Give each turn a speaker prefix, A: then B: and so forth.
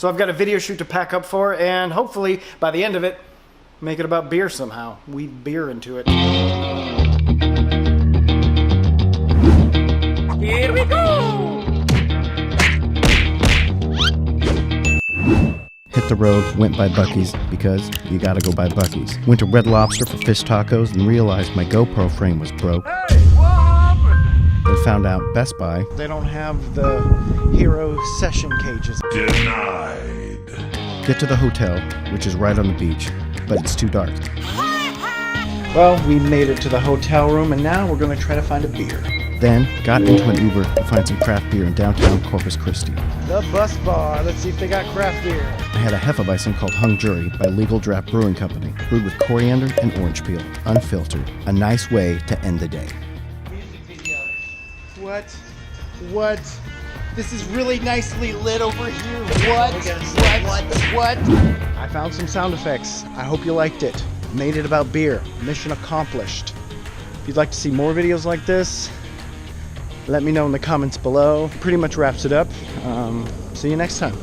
A: So I've got a video shoot to pack up for, and hopefully by the end of it, make it about beer somehow. Weave beer into it. Here we go!
B: Hit the road, went by Buc-ee's because you gotta go by Buc-ee's. Went to Red Lobster for fish tacos and realized my GoPro frame was broke.
A: Hey, what happened?
B: Then found out Best Buy,
A: They don't have the Hero session cages.
C: Denied.
B: get to the hotel, which is right on the beach, but it's too dark.
A: Well, we made it to the hotel room, and now we're gonna try to find a beer.
B: Then got into an Uber to find some craft beer in downtown Corpus Christi.
A: The Bus Bar. Let's see if they got craft beer.
B: I had a Hefeweizen called Hung Jury by Legal Draft Brewing Company, brewed with coriander and orange peel, unfiltered. A nice way to end the day.
A: What? What? This is really nicely lit over here. What? What? I found some sound effects. I hope you liked it. Made it about beer. Mission accomplished. If you'd like to see more videos like this, let me know in the comments below. Pretty much wraps it up. See you next time.